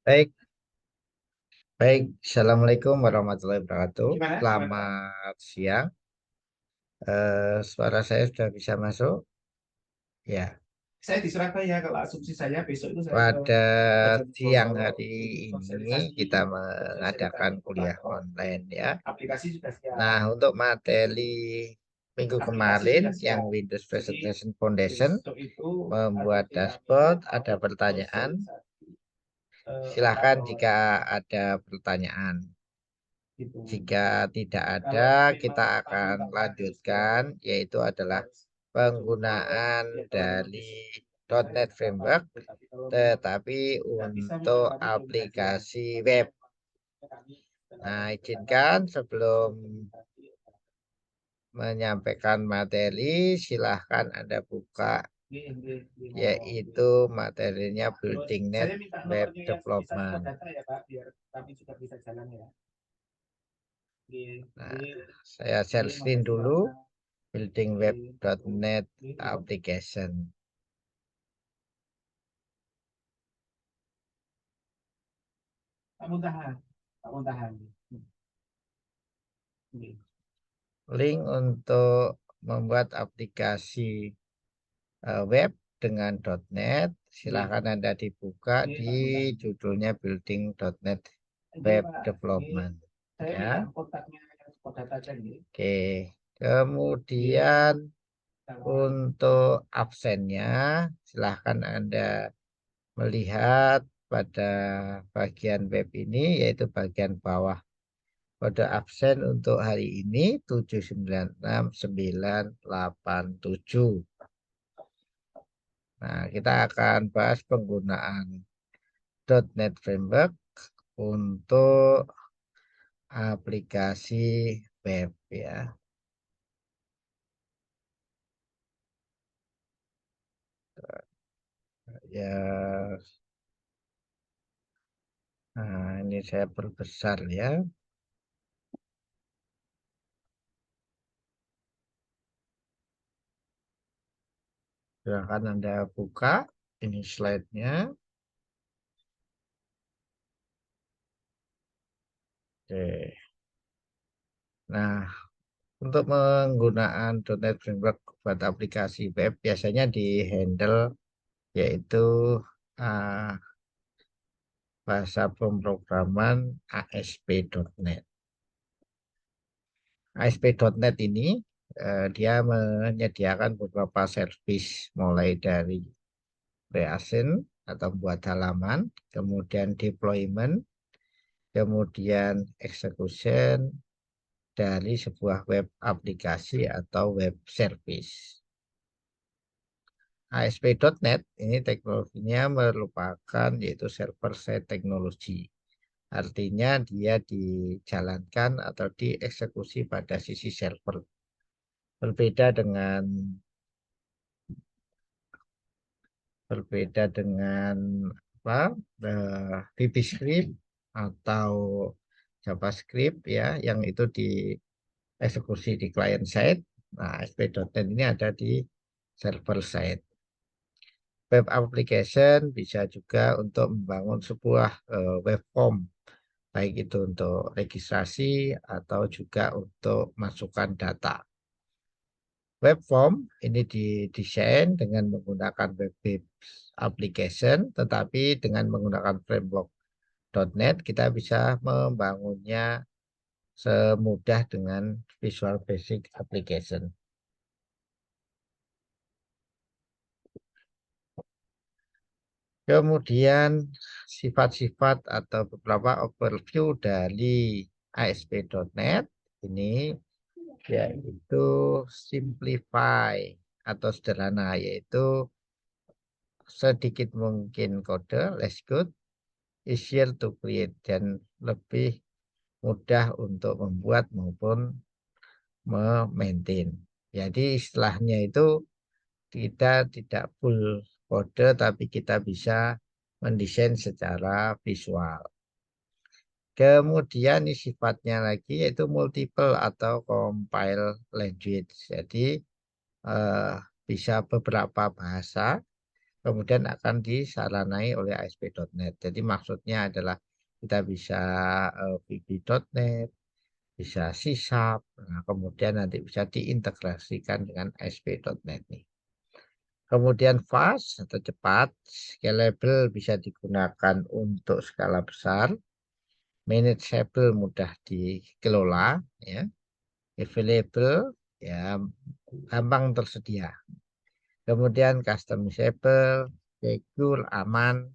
Baik, baik. Assalamualaikum warahmatullahi wabarakatuh. Gimana? Gimana? Selamat siang. Suara saya sudah bisa masuk? Ya. Saya di Surabaya. Kalau asumsi saya besok itu saya ke Pada siang Bojonegoro hari untuk ini sosialisasi kita kerja kita mengadakan di kota kuliah Kok. online ya. Aplikasi sudah Nah, siap, untuk materi minggu aplikasi kemarin sudah yang siap. Windows Jadi Presentation Foundation besok itu ada membuat piramida dashboard, ada pertanyaan. sosialisasi Silakan operator jika ada pertanyaan. gitu. Jika tidak ada, Kalau memang kita Pak akan minta lanjutkan, yaitu adalah harus Bojonegoro, penggunaan ya kalau memang dari besok saya .NET nggak dapat Framework, gitu. Tapi kalau memang tetapi nggak bisa memang untuk kami belum gajian. aplikasi Kalau web. memang kami Nah, karena izinkan sebelum sosialisasi menyampaikan materi, silahkan Anda buka, yaitu materinya terus Building Net saya minta Web nomornya yang bisa support Development. data ya Pak, biar kami juga bisa jalan ya. Nah, saya share screen Makasih dulu, banyak. Building Web.NET Gitu. Application. Pak Muntahan, Pak Muntahan. Link untuk membuat aplikasi web dengan .NET, silakan Anda dibuka Ini di Pak Muntahan. judulnya Building.NET Ini Web Pak, ini Development. saya Ya, minta kontaknya yang support data aja nih. oke. Ini Kemudian sama untuk absennya, silahkan Anda melihat pada bagian web ini, yaitu bagian bawah. Kode absen untuk hari ini 7969987. Nah, kita akan bahas penggunaan .NET Framework untuk aplikasi web ya. Ya, nah ini saya perbesar ya. Silahkan Anda buka ini slide-nya. Oke. Nah, untuk penggunaan .NET Framework buat aplikasi web biasanya di handle yaitu ah, bahasa pemrograman ASP.NET. ASP.NET ini dia menyediakan beberapa service mulai dari creation atau buat halaman, kemudian deployment, kemudian execution dari sebuah web aplikasi atau web service. ASP.NET ini teknologinya merupakan yaitu server side teknologi. Artinya dia dijalankan atau dieksekusi pada sisi server. Berbeda dengan berbeda dengan apa? VBScript atau JavaScript ya yang itu dieksekusi di client side. Nah, ASP.NET ini ada di server side. Web application bisa juga untuk membangun sebuah web form, baik itu untuk registrasi atau juga untuk masukkan data. Web form ini didesain dengan menggunakan web-based application, tetapi dengan menggunakan framework .NET kita bisa membangunnya semudah dengan Visual Basic Application. Kemudian sifat-sifat atau beberapa overview dari ASP.NET ini yaitu simplify atau sederhana, yaitu sedikit mungkin kode, less code, easier to create, dan lebih mudah untuk membuat maupun memaintain. Jadi istilahnya itu kita tidak full kode, tapi kita bisa mendesain secara visual. Kemudian ini sifatnya lagi yaitu multiple atau compile language. Jadi eh, bisa beberapa bahasa kemudian akan disaranai oleh ASP.NET. Jadi maksudnya adalah kita bisa VB.NET, bisa C#, nah, kemudian nanti bisa diintegrasikan dengan ASP.NET nih. Kemudian fast atau cepat, scalable bisa digunakan untuk skala besar, manageable mudah dikelola, ya, available ya gampang tersedia. Kemudian customizable, secure, aman,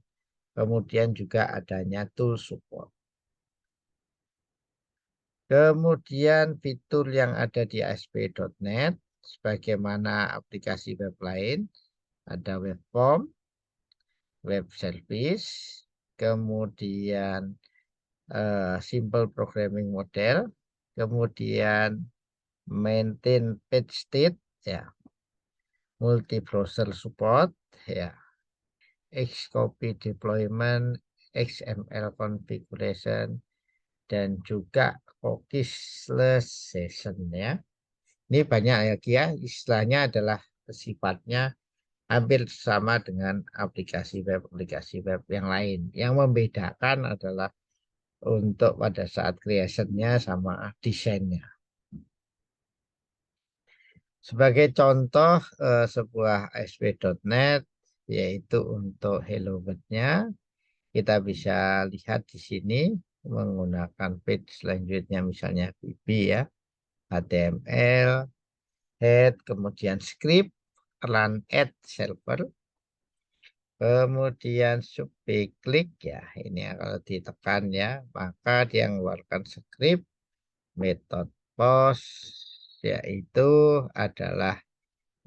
kemudian juga adanya tool support. Kemudian fitur yang ada di ASP.NET, sebagaimana aplikasi web lain, ada web form, web service, kemudian simple programming model, kemudian maintain page state, ya, multi browser support, ya, Xcopy deployment, XML configuration, dan juga cookieless session, ya. Ini banyak ya, istilahnya adalah sifatnya hampir sama dengan aplikasi web yang lain. Yang membedakan adalah untuk pada saat creation-nya sama desainnya. Sebagai contoh sebuah ASP.NET yaitu untuk Hello World-nya, kita bisa lihat di sini menggunakan page selanjutnya misalnya VB, ya, HTML, head, kemudian script, run add server, kemudian subject klik, ya, ini kalau ditekan ya maka dia mengeluarkan script, metode post yaitu adalah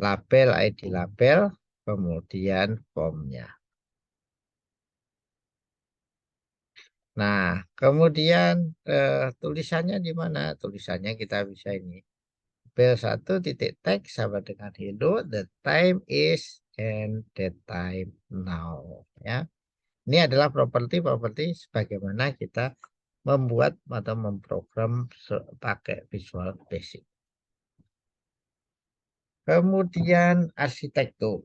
label, ID label, kemudian formnya. Nah, kemudian tulisannya di mana? Tulisannya kita bisa ini. Bel 1 titik teks sama dengan hello, the time is and the time now. Ya, ini adalah properti sebagaimana kita membuat atau memprogram pakai Visual Basic. Kemudian arsitektur.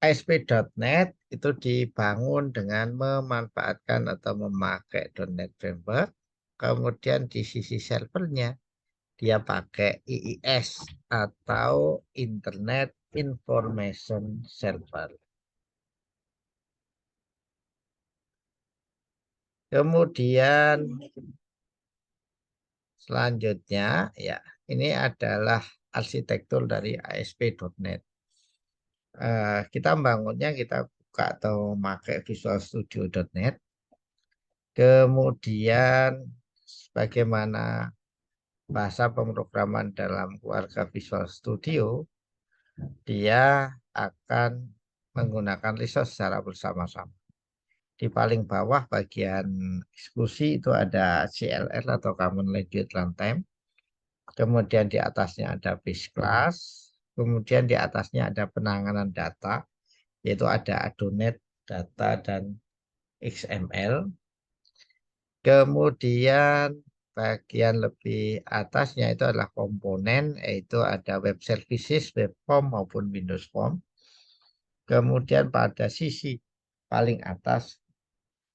ASP.NET itu dibangun dengan memanfaatkan atau memakai .NET Framework. Kemudian di sisi servernya dia pakai IIS atau Internet Information Server. Kemudian selanjutnya ya ini adalah arsitektur dari ASP.NET. Kita membangunnya kita buka atau pakai Visual Studio.NET. Kemudian bagaimana bahasa pemrograman dalam keluarga Visual Studio, dia akan menggunakan resource secara bersama-sama. Di paling bawah bagian eksekusi itu ada CLR atau Common Language Runtime. Kemudian di atasnya ada base class. Kemudian di atasnya ada penanganan data, yaitu ada Adonet, data, dan XML. Kemudian bagian lebih atasnya itu adalah komponen, yaitu ada web services, web form maupun Windows Form. Kemudian pada sisi paling atas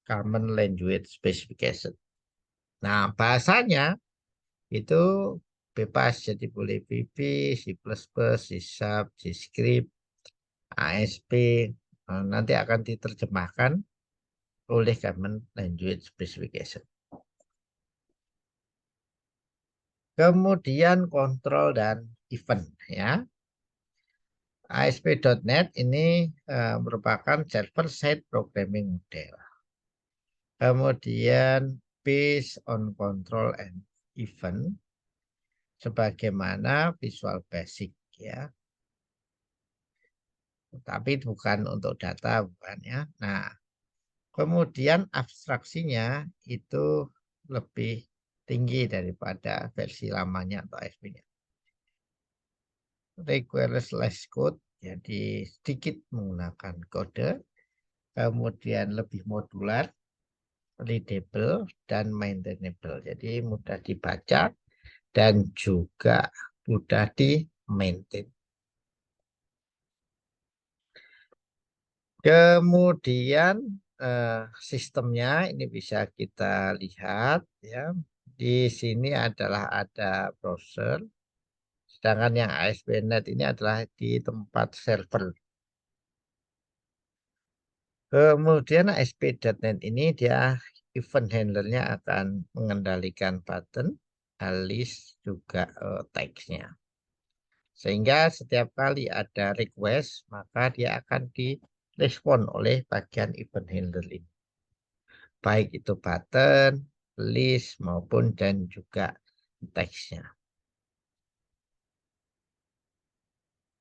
Common Language Specification. Nah, bahasanya itu bebas, jadi boleh VB, C++, C#, JavaScript, ASP. Nanti akan diterjemahkan oleh Common Language Specification. Kemudian kontrol dan event, ya. ASP.NET ini merupakan server-side programming model. Kemudian based on control and event sebagaimana Visual Basic, ya. Tapi bukan untuk data, bukan, ya. Nah, kemudian abstraksinya itu lebih tinggi daripada versi lamanya atau ASP-nya. Requires less code, jadi sedikit menggunakan kode, kemudian lebih modular, readable, dan maintainable. Jadi mudah dibaca dan juga mudah di maintain. Kemudian sistemnya ini bisa kita lihat ya. Di sini adalah ada browser, sedangkan yang ASP.NET ini adalah di tempat server. Kemudian ASP.NET ini dia event handlernya akan mengendalikan button, alis juga teksnya. Sehingga setiap kali ada request, maka dia akan direspon oleh bagian event handler ini. Baik itu button, list, maupun dan juga teksnya.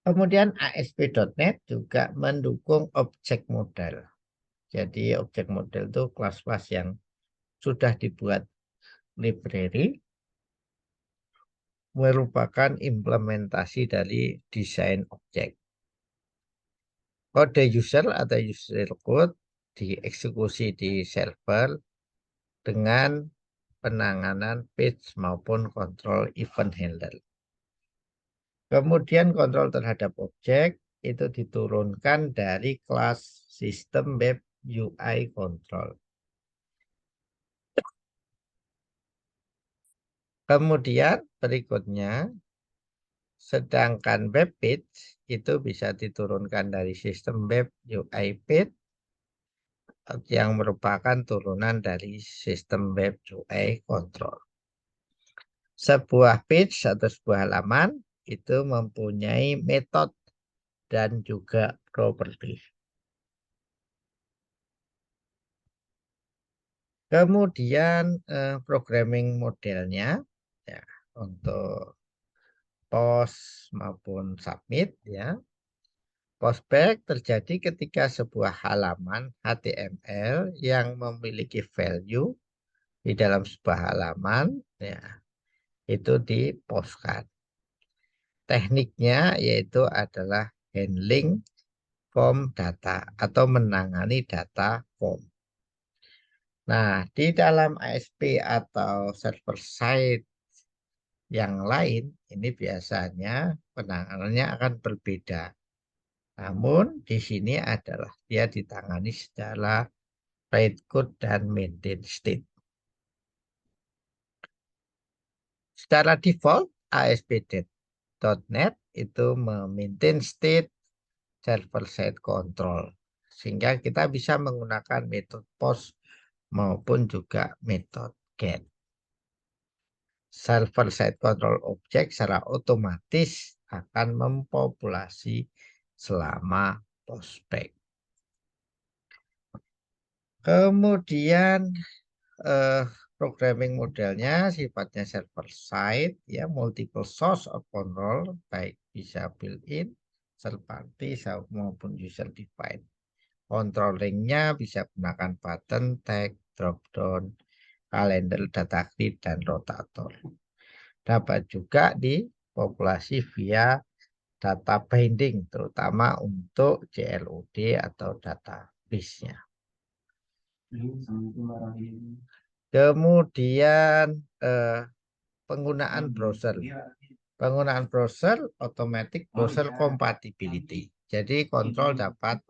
Kemudian ASP.NET juga mendukung objek model. Jadi objek model itu kelas-kelas yang sudah dibuat library, merupakan implementasi dari desain objek. Kode user atau user code dieksekusi di server dengan penanganan page maupun kontrol event handler. Kemudian kontrol terhadap objek itu diturunkan dari kelas sistem web UI control. Kemudian berikutnya, sedangkan web page itu bisa diturunkan dari sistem web UI page yang merupakan turunan dari sistem web UI control. Sebuah page atau sebuah halaman itu mempunyai metode dan juga properti. Kemudian programming modelnya ya, untuk post maupun submit ya. Postback terjadi ketika sebuah halaman HTML yang memiliki value di dalam sebuah halaman ya, itu dipostkan. Tekniknya yaitu adalah handling form data atau menangani data form. Nah, di dalam ASP atau server side yang lain, ini biasanya penanganannya akan berbeda. Namun di sini adalah dia ditangani secara write code dan maintain state. Secara default, ASP.NET itu memaintain state server-side control. Sehingga kita bisa menggunakan metode post maupun juga metode get. Server-side control objek secara otomatis akan mempopulasi selama postback. Kemudian eh, programming modelnya sifatnya server-side, ya multiple source of control, baik bisa built-in, third party maupun user defined. Controllingnya bisa gunakan button, tag, drop down, kalender, data grid, dan rotator. Dapat juga dipopulasi via data binding, terutama untuk JLOD atau database-nya. Kemudian penggunaan browser. Penggunaan browser automatic browser compatibility. Jadi kontrol dapat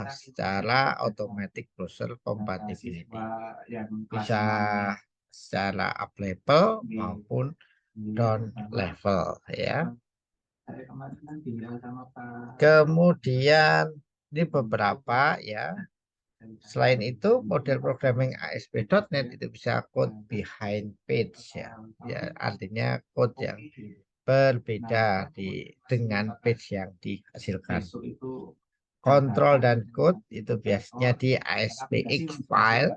secara automatic browser compatibility. Bisa secara up level maupun down level ya. Kemudian ini beberapa ya. Selain itu, model programming ASP.NET itu bisa code behind page ya. Ya, artinya code yang berbeda dengan page yang dihasilkan. Kontrol dan code itu biasanya di ASPX file.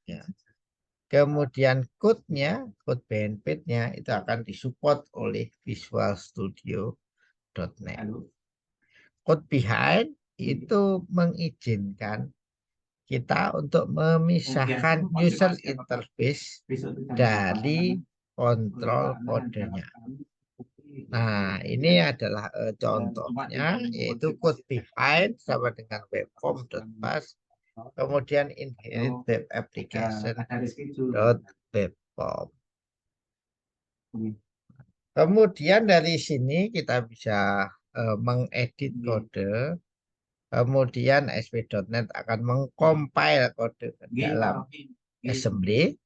Ya. Kemudian code-nya, code behind page-nya itu akan disupport oleh Visual Studio.NET. Code behind itu mengizinkan kita untuk memisahkan user interface dari kontrol kodenya. Nah, ini adalah contohnya, yaitu code behind sama dengan webform.bus, kemudian inherit web application.webform. Kemudian dari sini kita bisa mengedit kode Kemudian ASP.NET akan mengcompile kode ke dalam assembly.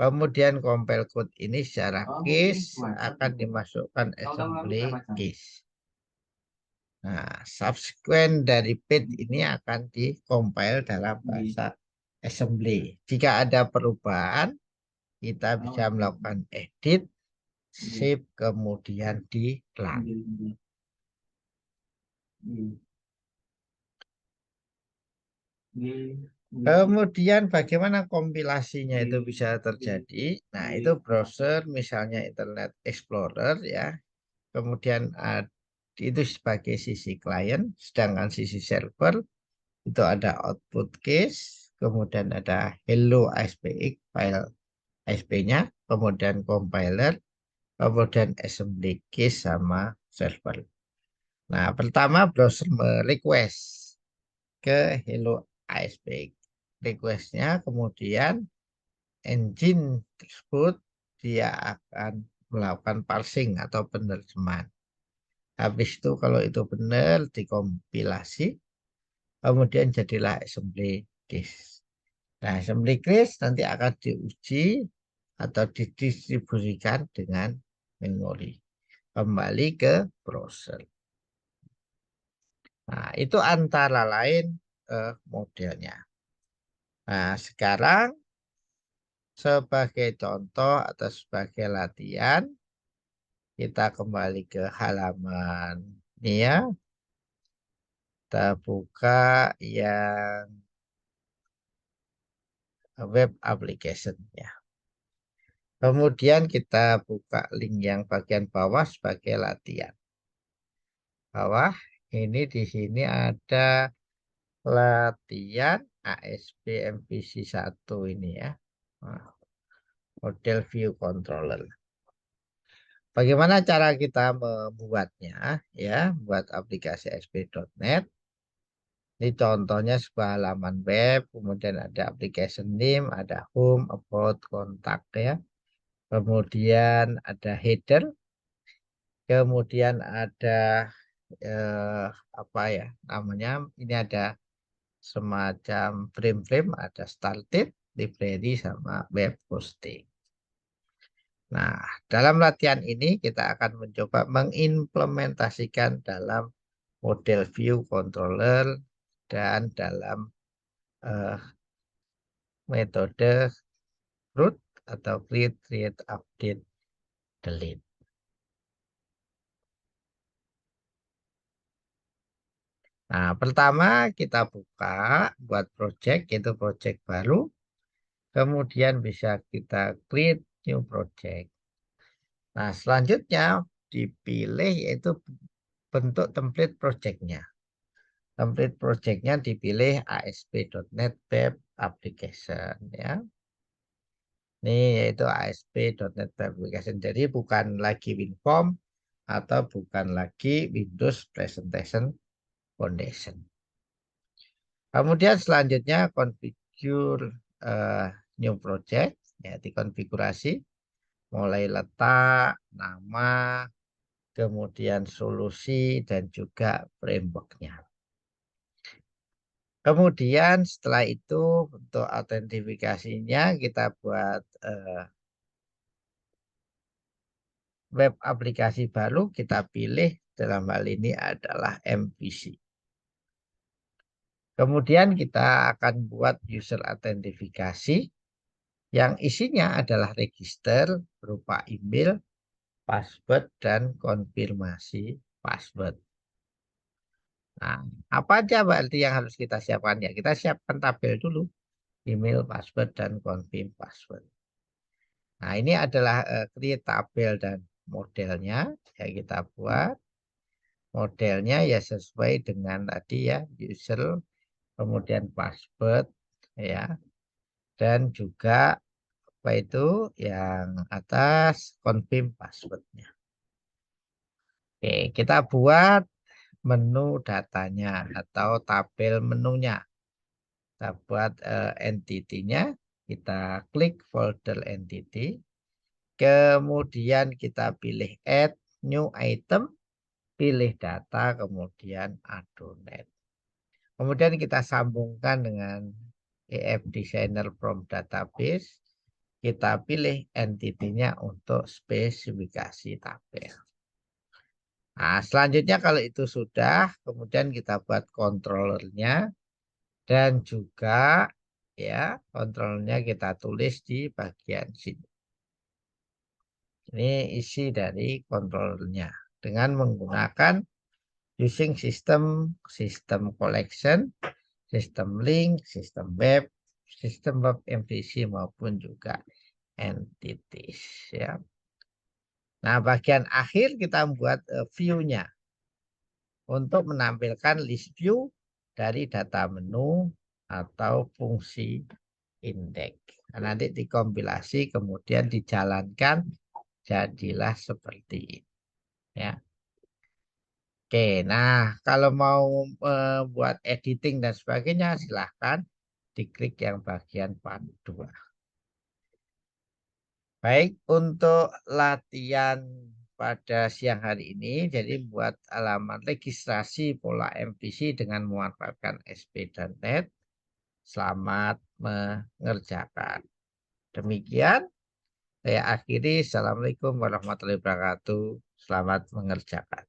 Kemudian compile code ini secara case akan dimasukkan assembly case. Nah, subsequent dari page ini akan di-compile dalam bahasa assembly. Jika ada perubahan, kita bisa melakukan edit, save, kemudian di run. Kemudian bagaimana kompilasinya itu bisa terjadi? Nah, itu browser misalnya Internet Explorer ya. Kemudian itu sebagai sisi klien, sedangkan sisi server itu ada output case, kemudian ada hello ASPX file ASP-nya, kemudian compiler, kemudian assembly case sama server. Nah, pertama browser request ke hello ASPX. Requestnya kemudian engine tersebut dia akan melakukan parsing atau penerjemahan. Habis itu kalau itu benar dikompilasi, kemudian jadilah assembly case. Nah, assembly case nanti akan diuji atau didistribusikan dengan memori kembali ke browser. Nah, itu antara lain modelnya. Nah, sekarang sebagai contoh atau sebagai latihan, kita kembali ke halaman ini ya. Kita buka yang web application ya. Kemudian kita buka link yang bagian bawah sebagai latihan. Bawah ini di sini ada latihan ASP MVC 1 ini ya. Nah, model view controller. Bagaimana cara kita membuatnya ya, buat aplikasi ASP.NET. Ini contohnya sebuah halaman web, kemudian ada application name, ada home, about, kontak ya. Kemudian ada header, kemudian ada apa ya namanya? Ini ada semacam frame-frame, ada started, library sama web hosting. Nah, dalam latihan ini kita akan mencoba mengimplementasikan dalam model view controller dan dalam eh, metode root atau create, update, delete. Nah, pertama kita buka buat project, yaitu project baru. Kemudian bisa kita create new project. Nah, selanjutnya dipilih yaitu bentuk template projectnya. Template projectnya dipilih ASP.NET Web Application ya. Ini yaitu ASP.NET Web Application. Jadi bukan lagi WinForm atau bukan lagi Windows Presentation Foundation. Kemudian selanjutnya configure new project, ya dikonfigurasi mulai letak, nama, kemudian solusi dan juga frameworknya. Kemudian setelah itu untuk autentifikasinya kita buat web aplikasi baru, kita pilih dalam hal ini adalah MVC. Kemudian kita akan buat user autentifikasi yang isinya adalah register berupa email, password, dan konfirmasi password. Nah, apa aja berarti yang harus kita siapkan ya? Kita siapkan tabel dulu, email, password, dan confirm password. Nah, ini adalah create tabel dan modelnya. Ya, kita buat modelnya ya sesuai dengan tadi ya, user, kemudian password, ya, dan juga apa itu yang atas confirm passwordnya. Oke, kita buat menu datanya atau tabel menunya. Kita buat entity-nya, kita klik folder entity, kemudian kita pilih add new item, pilih data, kemudian adonet. Kemudian kita sambungkan dengan EF Designer from Database. Kita pilih entity-nya untuk spesifikasi tabel. Nah, selanjutnya kalau itu sudah, kemudian kita buat controllernya dan juga ya controllernya kita tulis di bagian sini. Ini isi dari controllernya dengan menggunakan using sistem collection, sistem link, sistem web MVC maupun juga entities ya. Nah, bagian akhir kita membuat view-nya untuk menampilkan list view dari data menu atau fungsi indeks. Nah, nanti dikompilasi kemudian dijalankan jadilah seperti ini ya. Oke, nah kalau mau buat editing dan sebagainya silahkan diklik yang bagian part 2. Baik, untuk latihan pada siang hari ini, jadi buat alamat registrasi pola MVC dengan memanfaatkan SP.NET. Selamat mengerjakan. Demikian, saya akhiri. Assalamualaikum warahmatullahi wabarakatuh. Selamat mengerjakan.